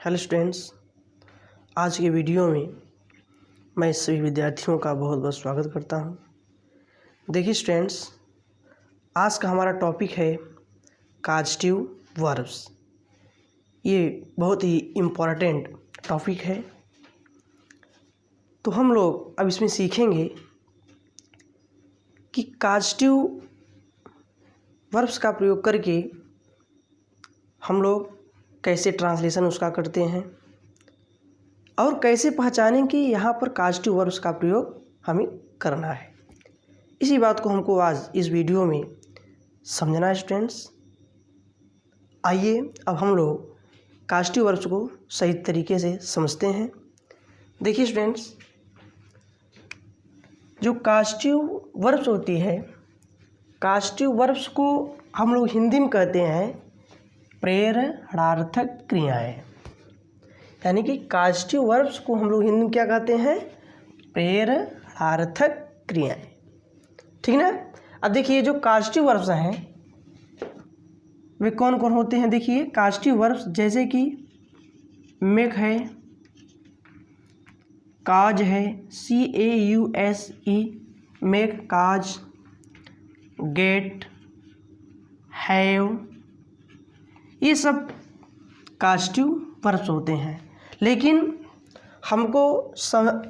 Hello students, आज के video में मैं सभी विद्यार्थियों का बहुत बहुत स्वागत करता हूं। देखिए स्टूडेंट्स, आज का हमारा टॉपिक है काजेटिव वर्ब्स। ये बहुत ही इम्पॉर्टेंट टॉपिक है। तो हम लोग अब इसमें सीखेंगे कि काजेटिव वर्ब्स का प्रयोग करके हम लोग कैसे ट्रांसलेशन उसका करते हैं और कैसे पहचानें कि यहाँ पर काजेटिव वर्ब्स का प्रयोग हमें करना है। इसी बात को हमको आज इस वीडियो में समझना है स्टूडेंट्स। आइए अब हम लोग काजेटिव वर्ब्स को सही तरीके से समझते हैं। देखिए स्टूडेंट्स, जो काजेटिव वर्ब्स होती है, काजेटिव वर्ब्स को हम लोग हिंदी में कहते हैं प्रेरणार्थक क्रियाएं। यानी कि काजेटिव वर्ब्स को हम लोग हिंदी में क्या कहते हैं? प्रेरणार्थक क्रियाएं। ठीक ना। अब देखिए जो काजेटिव वर्ब्स हैं वे कौन कौन होते हैं। देखिए काजेटिव वर्ब्स जैसे कि मेक है, काज है, CAUSE, make, cause, get, have, ये सब काजेटिव वर्ब्स होते हैं। लेकिन हमको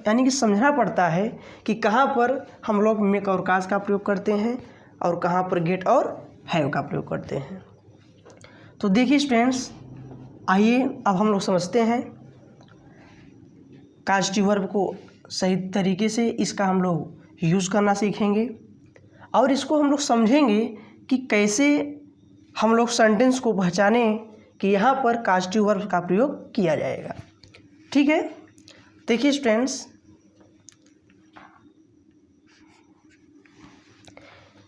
यानी कि समझना पड़ता है कि कहाँ पर हम लोग मेक और काज का प्रयोग करते हैं और कहाँ पर गेट और हैव का प्रयोग करते हैं। तो देखिए स्टूडेंट्स, आइए अब हम लोग समझते हैं काजेटिव वर्ब को सही तरीके से। इसका हम लोग यूज़ करना सीखेंगे और इसको हम लोग समझेंगे कि कैसे हम लोग सेंटेंस को पहचानें कि यहाँ पर काजेटिव वर्ब का प्रयोग किया जाएगा। ठीक है। देखिए स्टूडेंट्स,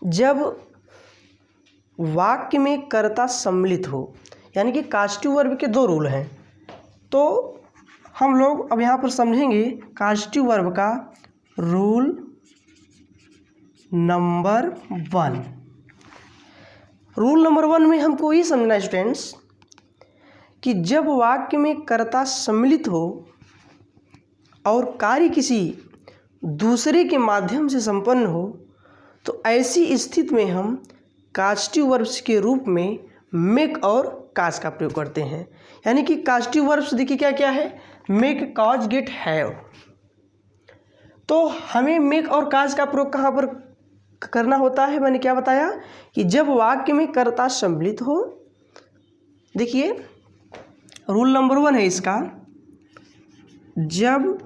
जब वाक्य में कर्ता सम्मिलित हो, यानी कि काजेटिव वर्ब के दो रूल हैं, तो हम लोग अब यहाँ पर समझेंगे काजेटिव वर्ब का रूल नंबर 1। रूल नंबर 1 में हमको ये समझना है स्टूडेंट्स कि जब वाक्य में कर्ता सम्मिलित हो और कार्य किसी दूसरे के माध्यम से संपन्न हो, तो ऐसी स्थिति में हम काजेटिव वर्ब्स के रूप में मेक और काज का प्रयोग करते हैं। यानी कि काजेटिव वर्ब्स देखिए क्या क्या है, मेक, काज, गेट, हैव। तो हमें मेक और काज का प्रयोग कहाँ पर करना होता है? मैंने क्या बताया कि जब वाक्य में कर्ता सम्मिलित हो। देखिए रूल नंबर 1 है इसका, जब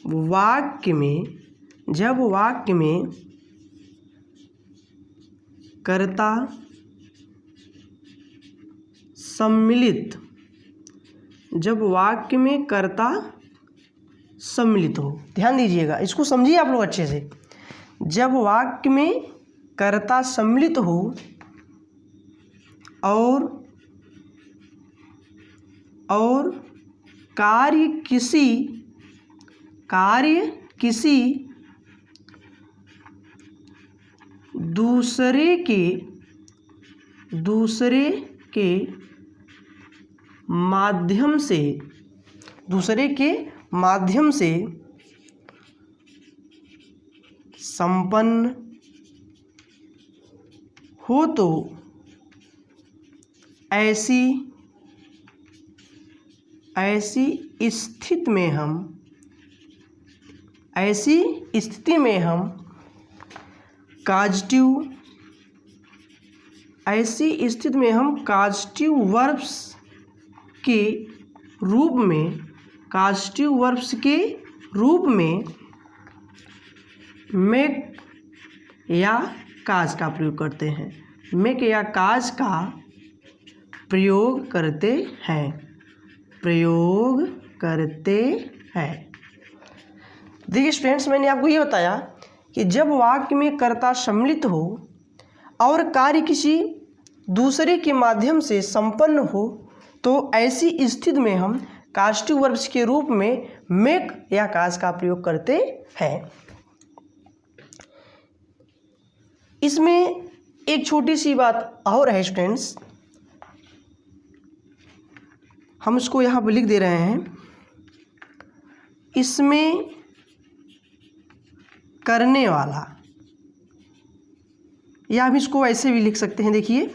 वाक्य में कर्ता सम्मिलित, जब वाक्य में कर्ता सम्मिलित हो। ध्यान दीजिएगा, इसको समझिए आप लोग अच्छे से। जब वाक्य में कर्ता सम्मिलित हो और कार्य किसी दूसरे के माध्यम से संपन्न हो, तो ऐसी स्थिति में हम काजेटिव वर्ब्स के रूप में मेक या काज का प्रयोग करते हैं। मेक या काज का प्रयोग करते हैं। देखिए स्टूडेंट्स, मैंने आपको ये बताया कि जब वाक्य में कर्ता सम्मिलित हो और कार्य किसी दूसरे के माध्यम से संपन्न हो, तो ऐसी स्थिति में हम काजेटिव वर्ब्स के रूप में मेक या काज का प्रयोग करते हैं। इसमें एक छोटी सी बात और है स्टूडेंट्स हम इसको यहाँ पर लिख दे रहे हैं, इसमें करने वाला, या हम इसको ऐसे भी लिख सकते हैं, देखिए,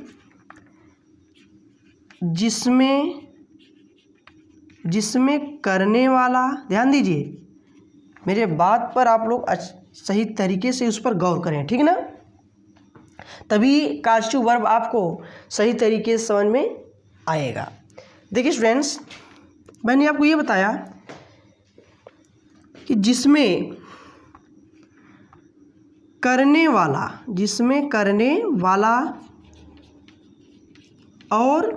जिसमें करने वाला, ध्यान दीजिए मेरे बात पर, आप लोग सही तरीके से उस पर गौर करें, ठीक ना, तभी कास्टिव वर्ब आपको सही तरीके से समझ में आएगा। देखिए स्टूडेंट्स, मैंने आपको ये बताया कि जिसमें करने वाला और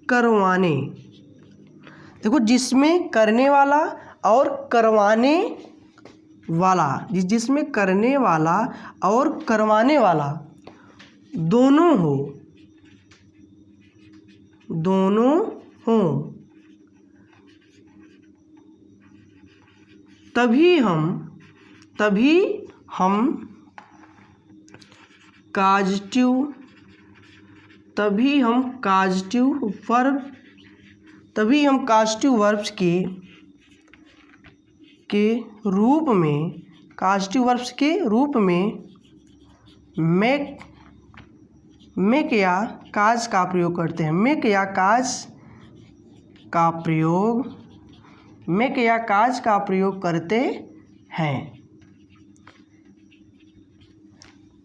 करवाने, देखो जिसमें करने वाला और करवाने वाला, जिसमें करने वाला और करवाने वाला दोनों हो, तभी हम कास्टिव वर्ब्स के रूप में मेक या काज का प्रयोग करते हैं। मेक या काज का प्रयोग करते हैं,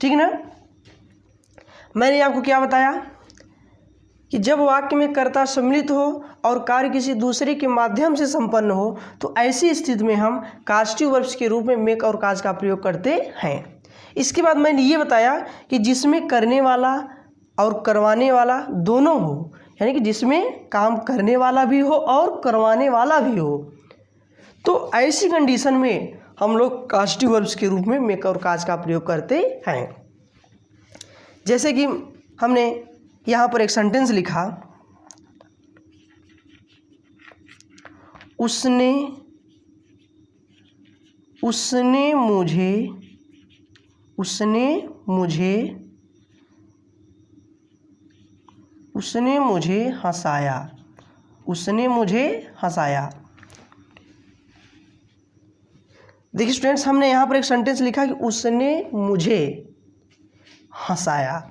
ठीक ना। मैंने आपको क्या बताया कि जब वाक्य में कर्ता सम्मिलित हो और कार्य किसी दूसरे के माध्यम से संपन्न हो तो ऐसी स्थिति में हम कास्टिव वर्ब्स के रूप में मेक और काज का प्रयोग करते हैं। इसके बाद मैंने ये बताया कि जिसमें करने वाला और करवाने वाला दोनों हो, यानी कि जिसमें काम करने वाला भी हो और करवाने वाला भी हो, तो ऐसी कंडीशन में हम लोग कास्टिव वर्ब्स के रूप में मेक और काज का प्रयोग करते हैं। जैसे कि हमने यहाँ पर एक सेंटेंस लिखा, उसने मुझे हंसाया। देखिए स्टूडेंट्स, हमने यहाँ पर एक सेंटेंस लिखा कि उसने मुझे हंसाया।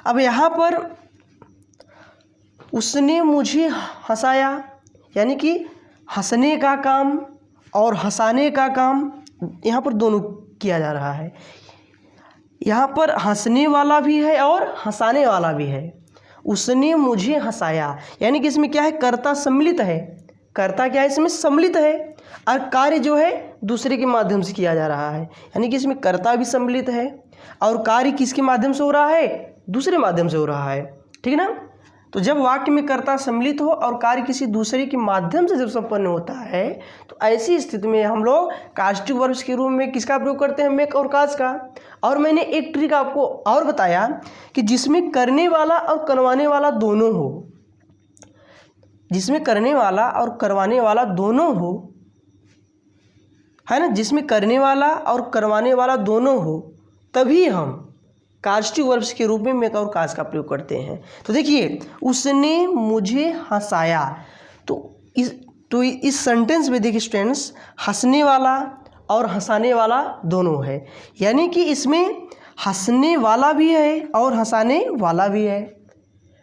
अब यहाँ पर उसने मुझे हंसाया यानी कि हंसने का काम और हंसाने का काम यहाँ पर दोनों किया जा रहा है। यहाँ पर हंसने वाला भी है और हंसाने वाला भी है। उसने मुझे हंसाया यानी कि इसमें क्या है, कर्ता सम्मिलित है। कर्ता क्या है, इसमें सम्मिलित है और कार्य जो है दूसरे के माध्यम से किया जा रहा है, यानी कि इसमें कर्ता भी सम्मिलित है और कार्य किसके माध्यम से हो रहा है, दूसरे माध्यम से हो रहा है, ठीक ना। तो जब वाक्य में कर्ता सम्मिलित हो और कार्य किसी दूसरे के माध्यम से जब संपन्न होता है तो ऐसी स्थिति में हम लोग कास्टिव वर्ब्स के रूप में किसका प्रयोग करते हैं, मेक और काज का। और मैंने एक ट्रिक आपको और बताया कि जिसमें करने वाला और करवाने वाला दोनों हो, जिसमें करने वाला और करवाने वाला दोनों हो, है ना, जिसमें करने वाला और करवाने वाला दोनों हो, तभी हम कास्टिव वर्ब्स के रूप में मेक और काज का प्रयोग करते हैं। तो देखिए, उसने मुझे हंसाया, तो इस सेंटेंस में देखिए स्टूडेंट्स, हंसने वाला और हंसाने वाला दोनों है, यानी कि इसमें हंसने वाला भी है और हंसाने वाला भी है।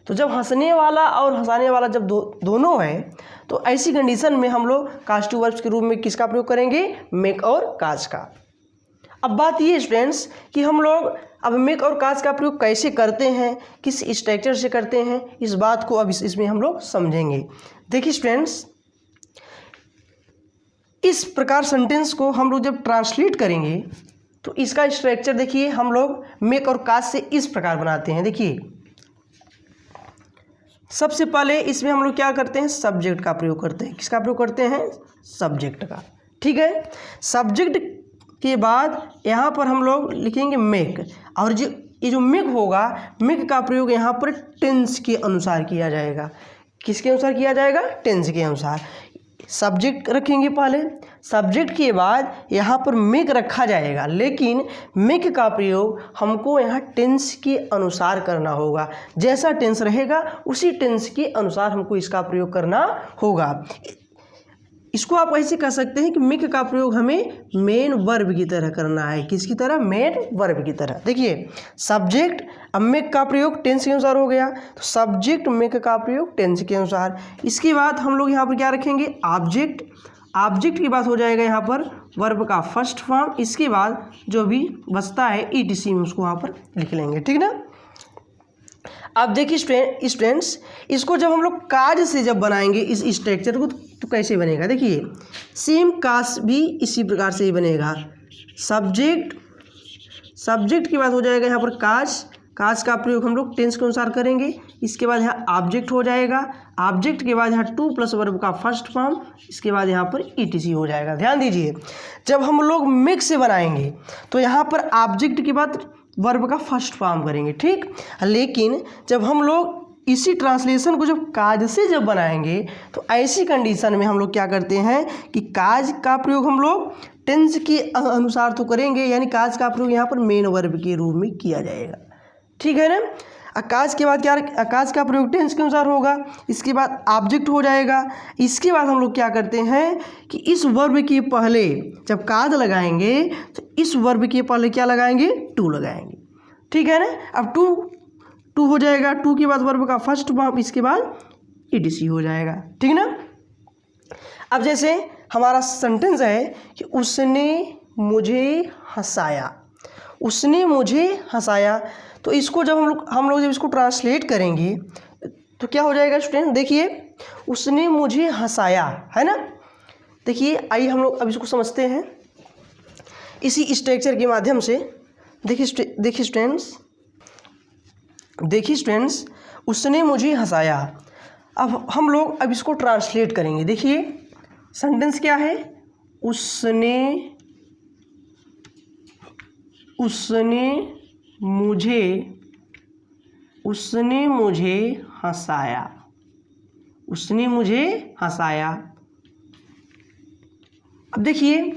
तो जब हंसने वाला और हंसाने वाला जब दोनों है तो ऐसी कंडीशन में हम लोग कास्टिव वर्ब्स के रूप में किसका प्रयोग करेंगे, मेक और काज का। अब बात ये स्टूडेंट्स कि हम लोग अब मेक और काज का प्रयोग कैसे करते हैं, किस स्ट्रक्चर से करते हैं, इस बात को अब इसमें हम लोग समझेंगे। देखिए स्टूडेंट्स, इस प्रकार सेंटेंस को हम लोग जब ट्रांसलेट करेंगे तो इसका स्ट्रक्चर देखिए, हम लोग मेक और काज से इस प्रकार बनाते हैं। देखिए, सबसे पहले इसमें हम लोग क्या करते हैं, सब्जेक्ट का प्रयोग करते हैं। किसका प्रयोग करते हैं, सब्जेक्ट का, ठीक है। सब्जेक्ट के बाद यहाँ पर हम लोग लिखेंगे मेक, और ये जो मेक होगा, मेक का प्रयोग यहाँ पर टेंस के अनुसार किया जाएगा। किसके अनुसार किया जाएगा, टेंस के अनुसार। सब्जेक्ट रखेंगे पहले, सब्जेक्ट के बाद यहाँ पर मेक रखा जाएगा, लेकिन मेक का प्रयोग हमको यहाँ टेंस के अनुसार करना होगा। जैसा टेंस रहेगा उसी टेंस के अनुसार हमको इसका प्रयोग करना होगा। इसको आप ऐसे कह सकते हैं कि मेक का प्रयोग हमें मेन वर्ब की तरह करना है। किसकी तरह? मेन वर्ब की तरह। देखिए सब्जेक्ट, अब मेक का प्रयोग टेंस के अनुसार हो गया, तो सब्जेक्ट मेक का प्रयोग टेंस के अनुसार। इसके बाद हम लोग यहाँ पर क्या रखेंगे? ऑब्जेक्ट। ऑब्जेक्ट की बात हो जाएगा यहाँ पर वर्ब का फर्स्ट फॉर्म। इसके बाद जो भी बचता है ईटीसी में उसको वहाँ पर लिख लेंगे, ठीक ना। अब देखिए स्टूडेंट्स, इसको जब हम लोग काज से जब बनाएंगे इस स्ट्रक्चर को, तो कैसे बनेगा? देखिए सेम काज भी इसी प्रकार से ही बनेगा। सब्जेक्ट की बात हो जाएगा यहाँ पर काज। काज का प्रयोग हम लोग टेंस के अनुसार करेंगे। इसके बाद यहाँ ऑब्जेक्ट हो जाएगा। ऑब्जेक्ट के बाद यहाँ टू प्लस वर्ब का फर्स्ट फॉर्म। इसके बाद यहाँ पर ईटीसी हो जाएगा। ध्यान दीजिए, जब हम लोग मेक से बनाएंगे तो यहाँ पर ऑब्जेक्ट के बाद वर्ब का फर्स्ट फॉर्म करेंगे, ठीक। लेकिन जब हम लोग इसी ट्रांसलेशन को जब काज से जब बनाएंगे तो ऐसी कंडीशन में हम लोग क्या करते हैं कि काज का प्रयोग हम लोग टेंस के अनुसार तो करेंगे, यानी काज का प्रयोग यहाँ पर मेन वर्ब के रूप में किया जाएगा, ठीक है ना। काज के बाद क्या? काज का प्रयोग टेंस के अनुसार होगा। इसके बाद ऑब्जेक्ट हो जाएगा। इसके बाद हम लोग क्या करते हैं कि इस वर्ब के पहले जब काज लगाएंगे तो इस वर्ब के पहले क्या लगाएंगे? टू लगाएंगे, ठीक है ना। अब टू हो जाएगा। टू के बाद वर्ब का फर्स्ट फॉर्म, इसके बाद ईटीसी हो जाएगा, ठीक ना। अब जैसे हमारा सेंटेंस है कि उसने मुझे हंसाया। उसने मुझे हंसाया, तो इसको जब हम लोग जब इसको ट्रांसलेट करेंगे तो क्या हो जाएगा स्टूडेंट? देखिए उसने मुझे हंसाया, है ना। देखिए आइए हम लोग अब इसको समझते हैं इसी स्ट्रक्चर के माध्यम से। देखिए स्टूडेंट्स, उसने मुझे हंसाया। अब हम लोग अब इसको ट्रांसलेट करेंगे। देखिए सेंटेंस क्या है? उसने मुझे हंसाया। उसने मुझे हंसाया। अब देखिए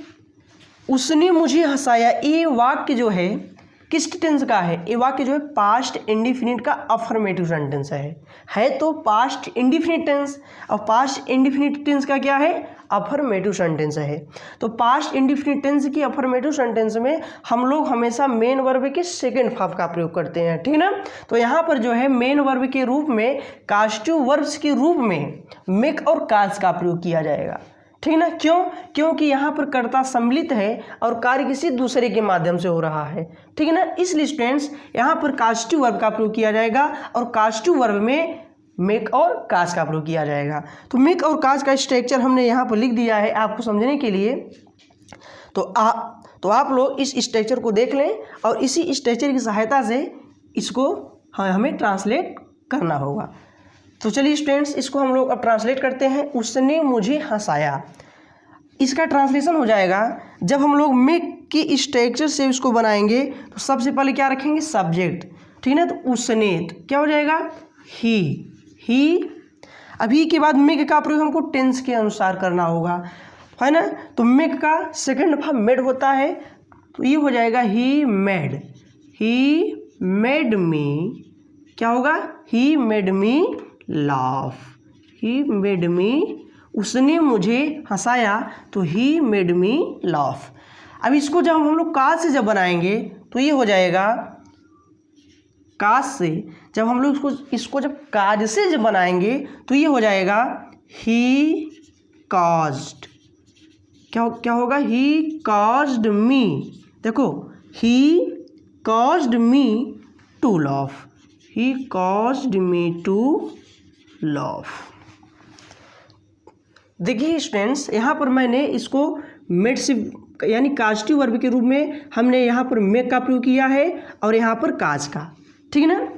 उसने मुझे हंसाया, ये वाक्य जो है किस टेंस का है? ये वाक्य जो है पास्ट इंडिफिनिट का अफर्मेटिव सेंटेंस है तो पास्ट इंडिफिनिट टेंस। और पास्ट इंडिफिनिट टेंस का क्या है? अफर्मेटिव सेंटेंस है। तो पास्ट इंडिफिनिट टेंस की अफर्मेटिव सेंटेंस में हम लोग हमेशा मेन वर्ब के सेकंड फॉर्म का प्रयोग करते हैं, ठीक ना। तो यहाँ पर जो है मेन वर्ब के रूप में कास्टिव वर्ब्स के रूप में मेक और काज का प्रयोग किया जाएगा, ठीक ना। क्यों? क्योंकि यहाँ पर कर्ता सम्मिलित है और कार्य किसी दूसरे के माध्यम से हो रहा है, ठीक है ना। इसलिए स्टूडेंट्स यहाँ पर कास्टिव वर्ब का प्रयोग किया जाएगा और कास्टिव वर्ब में मेक और काज का प्रयोग किया जाएगा। तो मेक और काज का स्ट्रक्चर हमने यहाँ पर लिख दिया है आपको समझने के लिए। तो आप लोग इस स्ट्रक्चर को देख लें और इसी स्ट्रक्चर की सहायता से इसको हमें ट्रांसलेट करना होगा। तो चलिए स्टूडेंट्स, इसको हम लोग अब ट्रांसलेट करते हैं। उसने मुझे हंसाया, इसका ट्रांसलेशन हो जाएगा जब हम लोग मेक की स्ट्रक्चर से इसको बनाएंगे तो सबसे पहले क्या रखेंगे? सब्जेक्ट, ठीक है ना। तो उसने तो क्या हो जाएगा? ही। अभी के बाद मेक का प्रयोग हमको टेंस के अनुसार करना होगा, है ना। तो मेक का सेकंड फॉर्म मेड होता है, तो ये हो जाएगा ही मेड मी। क्या होगा? He made me laugh. He made me, उसने मुझे हंसाया तो ही मेड मी लाफ। अब इसको जब हम लोग काज से जब बनाएंगे तो ये हो जाएगा काज से। जब हम लोग इसको जब काज से जब बनाएंगे तो ये हो जाएगा ही काज्ड। क्या होगा? He caused me. देखो he caused me to laugh. He caused me to laugh. देखिए स्टूडेंट्स, यहाँ पर मैंने इसको मेड से यानी कास्टिव वर्ब के रूप में हमने यहाँ पर मेक का प्रयोग किया है और यहाँ पर काज का, ठीक है ना।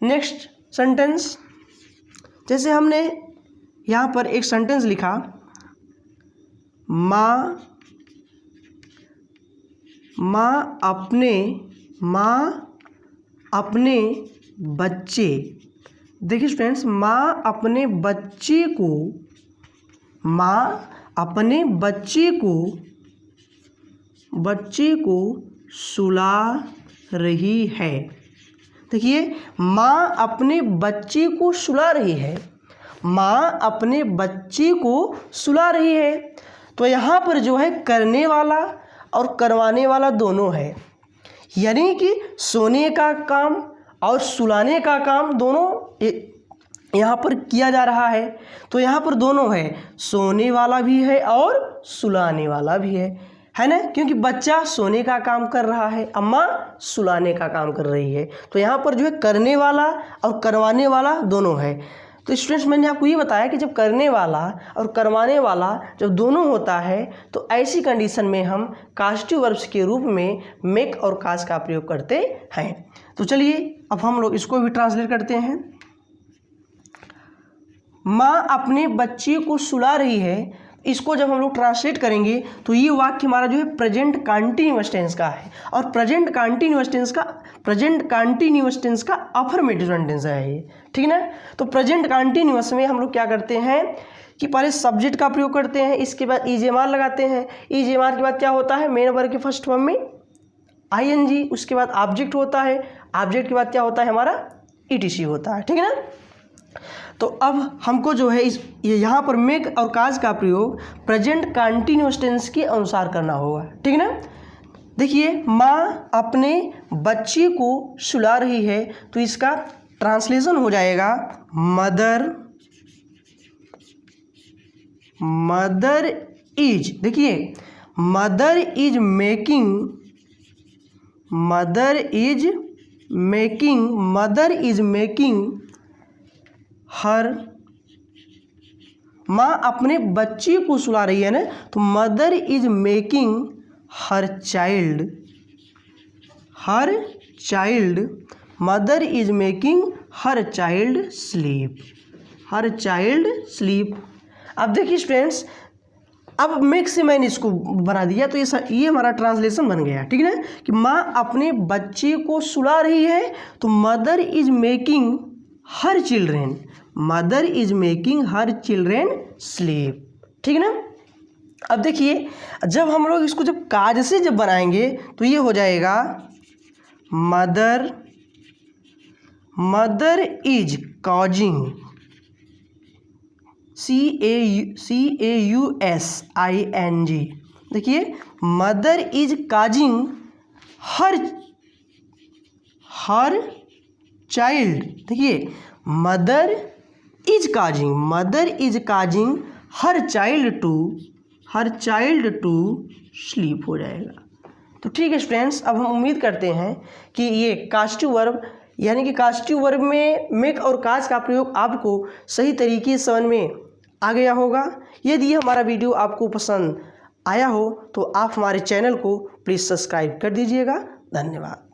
नेक्स्ट सेंटेंस, जैसे हमने यहाँ पर एक सेंटेंस लिखा, माँ अपने बच्चे। देखिए स्टूडेंट्स, माँ अपने अपने बच्चे को सुला रही है। देखिए, माँ अपने बच्चे को सुला रही है, माँ अपने बच्चे को सुला रही है। तो यहाँ पर जो है करने वाला और करवाने वाला दोनों है, यानी कि सोने का काम और सुलाने का काम दोनों यहाँ पर किया जा रहा है। तो यहाँ पर दोनों है, सोने वाला भी है और सुलाने वाला भी है ना, क्योंकि बच्चा सोने का काम कर रहा है, अम्मा सुलाने का काम कर रही है। तो यहाँ पर जो है करने वाला और करवाने वाला दोनों है। तो स्टूडेंट्स, मैंने आपको ये बताया कि जब करने वाला और करवाने वाला जब दोनों होता है तो ऐसी कंडीशन में हम कास्टिव वर्ब्स के रूप में मेक और काज का प्रयोग करते हैं। तो चलिए अब हम लोग इसको भी ट्रांसलेट करते हैं। माँ अपने बच्चे को सुला रही है, इसको जब हम लोग ट्रांसलेट करेंगे तो ये वाक्य हमारा जो है प्रेजेंट कंटीन्यूअस टेंस का है, और प्रेजेंट कंटीन्यूअस टेंस का अफर्मेटिव सेंटेंस है ये, ठीक है ना। तो प्रेजेंट कंटीन्यूअस में हम लोग क्या करते हैं कि पहले सब्जेक्ट का प्रयोग करते हैं, इसके बाद ईजेमार लगाते हैं, ईजेमार के बाद क्या होता है, मेन वर्ब के फर्स्ट फॉर्म में आईएनजी, उसके बाद ऑब्जेक्ट होता है, ऑब्जेक्ट के बाद क्या होता है हमारा ईटीसी होता है, ठीक है ना। तो अब हमको जो है यहाँ पर मेक और काज का प्रयोग प्रेजेंट कंटीन्यूअस टेंस के अनुसार करना होगा, ठीक है ना। देखिए, माँ अपने बच्चे को सुला रही है, तो इसका ट्रांसलेशन हो जाएगा मदर इज। देखिए, मदर इज मेकिंग हर, माँ अपने बच्चे को सुला रही है ना, तो mother is making her child mother is making her child sleep. अब देखिए स्टूडेंट्स, अब मेक से मैंने इसको बना दिया, तो ये हमारा ट्रांसलेशन बन गया, ठीक है ना, कि माँ अपने बच्चे को सुला रही है, तो mother is making her children sleep, ठीक है ना। अब देखिए, जब हम लोग इसको जब काज से जब बनाएंगे तो ये हो जाएगा मदर इज कॉजिंग, CAUSING। देखिए, mother is causing her child. देखिए, mother is causing her child to sleep हो जाएगा। तो ठीक है स्टूडेंट्स, अब हम उम्मीद करते हैं कि ये कास्टिव वर्ब यानी कि कास्टिव वर्ब में मेक और काज का प्रयोग आपको सही तरीके से समझ में आ गया होगा। यदि हमारा वीडियो आपको पसंद आया हो तो आप हमारे चैनल को प्लीज़ सब्सक्राइब कर दीजिएगा। धन्यवाद।